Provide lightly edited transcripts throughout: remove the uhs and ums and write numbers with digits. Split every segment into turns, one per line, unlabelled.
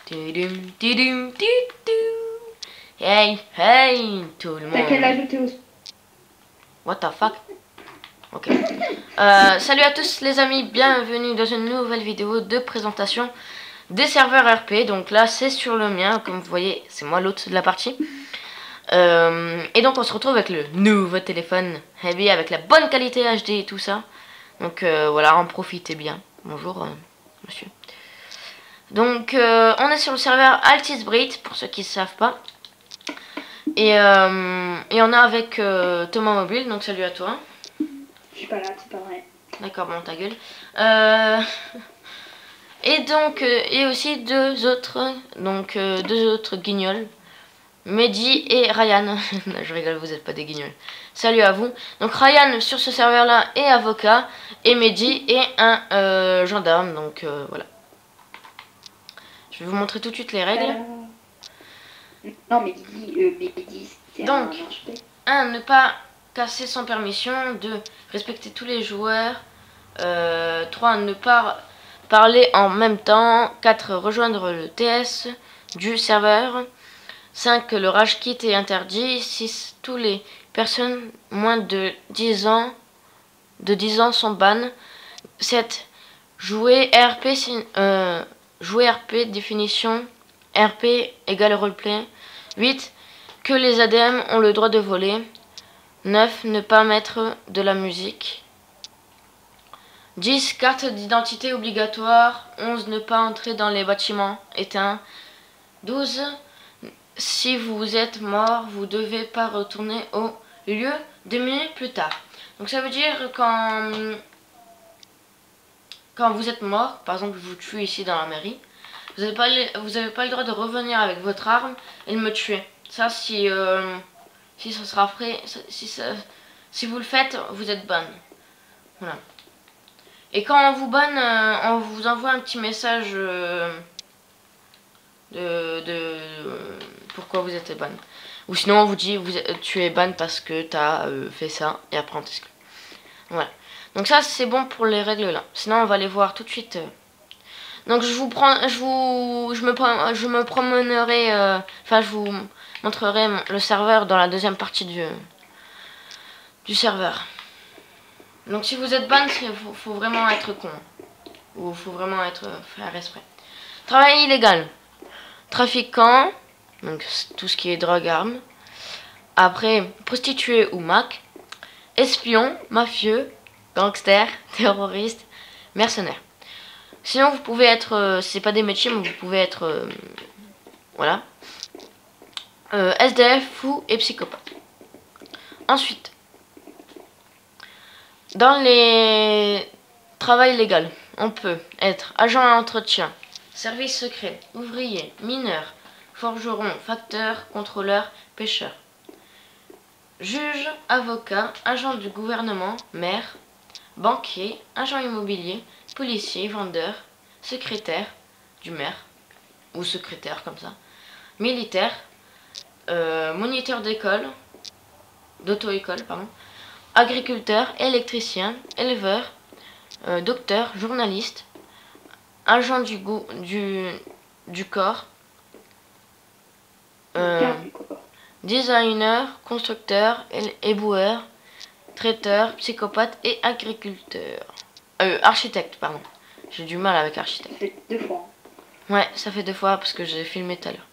Tudum, tudum, tudum. Hey, hey, tout le
T'as qu'à
monde.
l'ajouter aussi.
What the fuck? Ok. Salut à tous les amis, bienvenue dans une nouvelle vidéo de présentation des serveurs RP. Donc là, c'est sur le mien, comme vous voyez, c'est moi l'autre de la partie. Et donc on se retrouve avec le nouveau téléphone Heavy, avec la bonne qualité HD et tout ça. Donc voilà, en profitez bien. Bonjour, monsieur. Donc on est sur le serveur Altisbrit, pour ceux qui ne savent pas. Et on est avec Thomas Mobile, donc salut à toi.
Je suis pas là, c'est pas vrai.
D'accord, bon, ta gueule. Et donc, et aussi deux autres guignols. Mehdi et Ryan. Je rigole, vous n'êtes pas des guignols. Salut à vous. Donc Ryan sur ce serveur là est avocat. Et Mehdi est un gendarme. Donc voilà. Je vais vous montrer tout de suite les règles.
Non, mais Mehdi, c'est
Donc,
un architecte.
1. Ne pas casser sans permission. 2. Respecter tous les joueurs. 3. Ne pas parler en même temps. 4. Rejoindre le TS du serveur. 5. Le rage kit est interdit. 6. Tous les personnes moins de 10 ans sont ban. 7. Jouer RP définition RP égale roleplay. 8. Que les ADM ont le droit de voler. 9. Ne pas mettre de la musique. 10. Carte d'identité obligatoire. 11. Ne pas entrer dans les bâtiments éteints. 12. Si vous êtes mort, vous ne devez pas retourner au lieu 2 minutes plus tard. Donc ça veut dire quand vous êtes mort, par exemple je vous tue ici dans la mairie, vous n'avez pas le droit de revenir avec votre arme et de me tuer. Ça si ça sera frais, si vous le faites, vous êtes ban. Voilà. Et quand on vous banne, on vous envoie un petit message pourquoi vous êtes ban. Ou sinon on vous dit tu es ban parce que tu as fait ça et après on t'exclut. Voilà. Donc ça c'est bon pour les règles là. Sinon on va les voir tout de suite. Donc je me promènerai, enfin je vous montrerai le serveur dans la deuxième partie du serveur. Donc si vous êtes ban, faut vraiment être con. Ou faut vraiment faire exprès. Travail illégal. Trafiquant, donc tout ce qui est drogue, armes. Après, prostituée ou mac. Espion, mafieux, gangster, terroriste, mercenaire. Sinon, vous pouvez être, c'est pas des métiers, mais vous pouvez être, voilà, SDF, fou et psychopathe. Ensuite, dans les travail légal, on peut être agent à entretien, service secret, ouvrier, mineur, forgeron, facteur, contrôleur, pêcheur. Juge, avocat, agent du gouvernement, maire, banquier, agent immobilier, policier, vendeur, secrétaire du maire, ou secrétaire comme ça, militaire, moniteur d'école, d'auto-école, pardon, agriculteur, électricien, éleveur, docteur, journaliste, agent du corps, designer, constructeur, éboueur, traiteur, psychopathe et agriculteur. Architecte, pardon. J'ai du mal avec architecte.
Ça fait 2 fois.
Ouais, ça fait 2 fois parce que j'ai filmé tout à l'heure.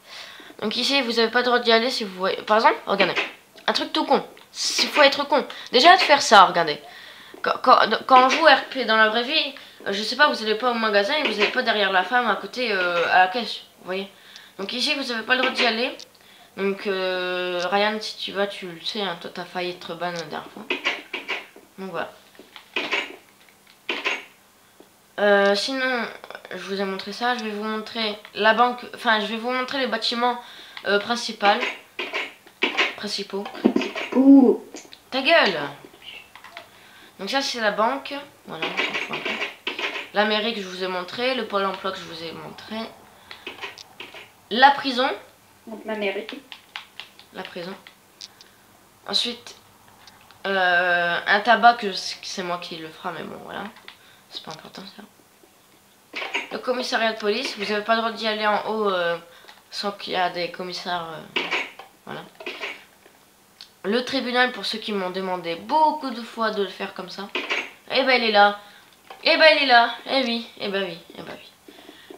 Donc ici, vous n'avez pas le droit d'y aller si vous voyez... Par exemple, regardez. Un truc tout con. Il faut être con. Déjà, de faire ça, regardez. Quand on joue RP dans la vraie vie, je sais pas, vous n'allez pas au magasin et vous n'allez pas derrière la femme à côté à la caisse. Vous voyez. Donc ici, vous n'avez pas le droit d'y aller. Donc, Ryan, si tu vas, tu le sais, hein, toi, t'as failli être ban la dernière fois. Donc voilà. Sinon, je vous ai montré ça. Je vais vous montrer la banque. Enfin, je vais vous montrer les bâtiments principaux.
Ouh.
Ta gueule! Donc ça, c'est la banque. Voilà, on s'en fout un peu. La mairie que je vous ai montré. Le pôle emploi que je vous ai montré. La prison.
Donc ma mairie.
La prison. Ensuite, un tabac que c'est moi qui le fera, mais bon, voilà. C'est pas important ça. le commissariat de police. Vous n'avez pas le droit d'y aller en haut sans qu'il y a des commissaires. Voilà. Le tribunal, pour ceux qui m'ont demandé beaucoup de fois de le faire comme ça. Eh ben, il est là. Eh ben, il est là. Eh oui. Eh ben oui. Eh ben oui.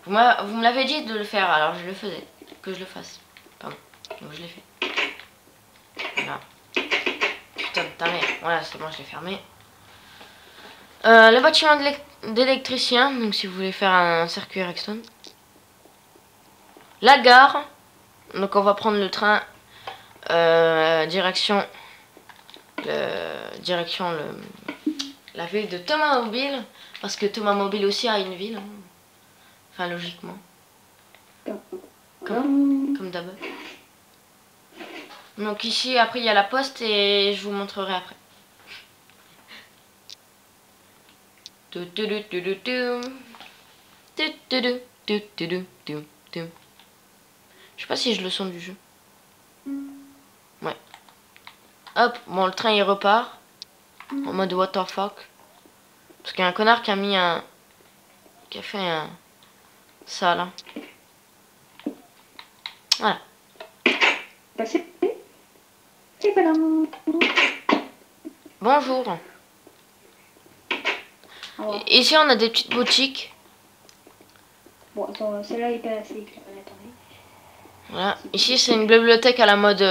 Vous me l'avez dit de le faire, alors je le faisais. Que je le fasse. Pardon. Donc je l'ai fait. Voilà. Putain de ta mère. Voilà, c'est bon, je l'ai fermé. Le bâtiment d'électricien, donc si vous voulez faire un circuit Redstone. La gare, donc on va prendre le train direction la ville de Thomas Mobile, parce que Thomas Mobile aussi a une ville, hein. Enfin logiquement, comme d'hab. Donc ici après il y a la poste et je vous montrerai après. Je sais pas si je le sens du jeu. Ouais. Hop, bon le train il repart. En mode what the fuck. Parce qu'il y a un connard qui a mis un... qui a fait un... ça là. Voilà. Bonjour. Ici on a des petites boutiques.
Bon, attends, celle-là est pas assez éclairée, attendez.
Voilà. Ici c'est une bibliothèque à la mode...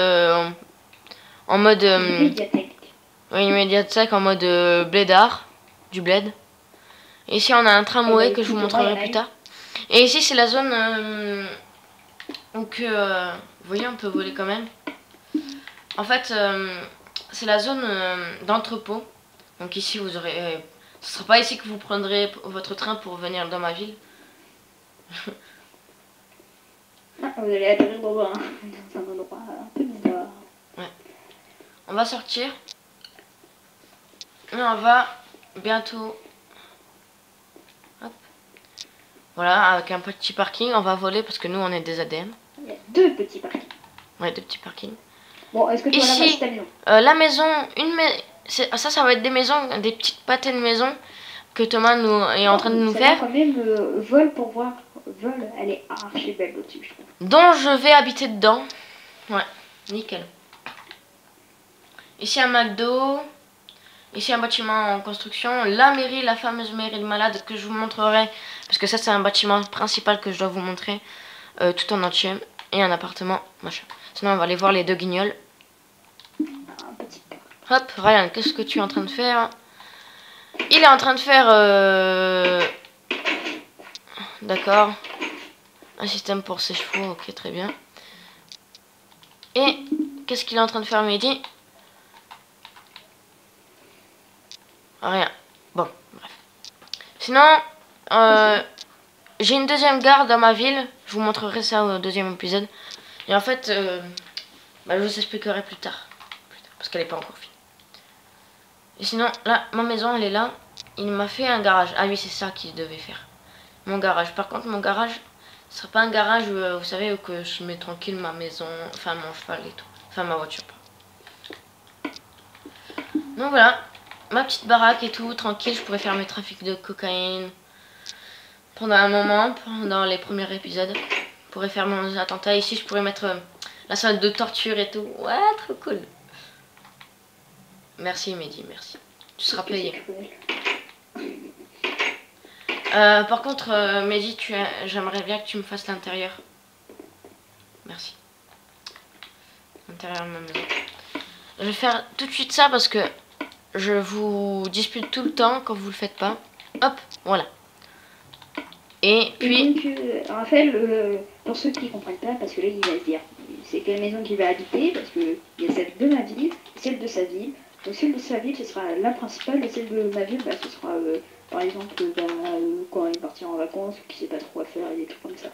en mode...
médiathèque.
Oui, une médiathèque en mode blédard. Du bled. Et ici on a un tramway que je vous montrerai plus tard. Et ici c'est la zone... donc vous voyez on peut voler quand même. En fait c'est la zone d'entrepôt. Donc ici vous aurez... ce sera pas ici que vous prendrez votre train pour venir dans ma ville.
Ah, vous allez atterrir dans un endroit un peu bizarre.
Ouais. On va sortir. Et on va bientôt... Hop. Voilà, avec un petit parking, on va voler parce que nous on est des ADM.
Il y a 2 petits parkings.
Ouais, 2 petits parkings.
Bon, est-ce que tu
ici, la maison, ça va être des maisons, des petites pâtés de maison que Thomas est en train de nous faire.
Quand même, vol pour voir. Vol, elle est archi belle au-dessus, je trouve.
Dont je vais habiter dedans. Ouais, nickel. Ici un McDo. Ici un bâtiment en construction. La mairie, la fameuse mairie de malade que je vous montrerai. Parce que ça c'est un bâtiment principal que je dois vous montrer. Tout en entier. Et un appartement, machin. Sinon on va aller voir les 2 guignols. Hop, Ryan, qu'est-ce que tu es en train de faire? Il est en train de faire... D'accord. Un système pour ses chevaux, ok, très bien. Et qu'est-ce qu'il est en train de faire, Mehdi? Rien. Bon, bref. Sinon, j'ai une deuxième gare dans ma ville. Je vous montrerai ça au 2e épisode. Et en fait, je vous expliquerai plus tard. Parce qu'elle n'est pas encore finie. Et sinon, là, ma maison, elle est là. Il m'a fait un garage. Ah oui, c'est ça qu'il devait faire. Mon garage. Par contre, mon garage, ce sera pas un garage, vous savez, où que je mets tranquille ma maison, enfin mon cheval et tout. Enfin, ma voiture. Donc voilà. Ma petite baraque et tout, tranquille. Je pourrais faire mes trafics de cocaïne. Pendant un moment, pendant les premiers épisodes. Je pourrais faire mes attentats. Ici, je pourrais mettre la salle de torture et tout. Ouais, trop cool. Merci Mehdi, merci. Tu seras payé. Par contre, Mehdi, j'aimerais bien que tu me fasses l'intérieur. Merci. L'intérieur de ma maison. Je vais faire tout de suite ça parce que je vous dispute tout le temps quand vous le faites pas. Hop, voilà. Et puis...
donc, Raphaël, pour ceux qui ne comprennent pas, parce que là il va se dire, c'est quelle maison qu'il va habiter, parce qu'il y a celle de ma ville, celle de sa ville. Donc celle de sa ville, ce sera la principale, et celle de ma ville, ce sera par exemple quand il partira en vacances, ou qui sait pas trop quoi faire, et des trucs comme ça.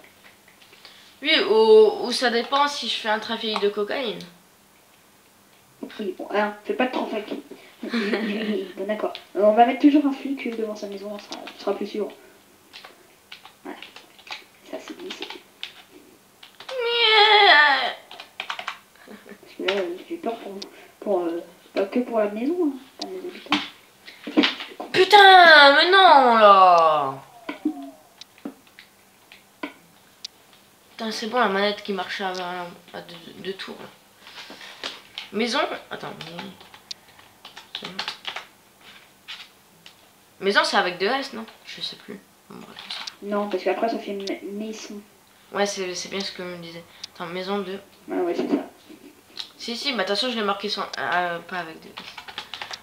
Oui, ou ça dépend si je fais un trafic de cocaïne.
Oui, bon, hein, fais pas de trafic. Bon, d'accord. On va mettre toujours un flic devant sa maison, ce sera plus sûr. Voilà. Ça c'est dit, c'est dit. Parce que là, j'ai peur pas que pour la maison, hein, pas mes habitants.
Putain, mais non, là. Putain, c'est bon la manette qui marche à deux tours. Là. Maison. Attends. Maison, c'est avec deux S, non? Je sais plus.
Non, parce qu'après ça fait maison.
Ouais, c'est bien ce que me disait. Attends, maison 2.
Ah ouais, c'est ça.
Si, bah attention, je l'ai marqué sans. Pas avec deux S.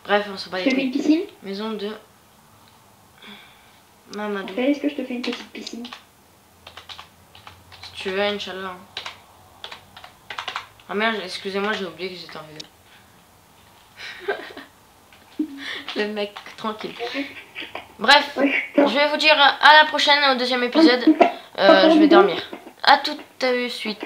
Bref, on s'en bat
Je
les
te fais une
couilles.
piscine?
Maison 2. Mamadou.
Est-ce que je te fais une petite piscine?
Si tu veux, Inch'Allah. Ah merde, excusez-moi, j'ai oublié que j'étais en vidéo. Le mec, tranquille. Bref, je vais vous dire à la prochaine au deuxième épisode. Je vais dormir. À tout de suite.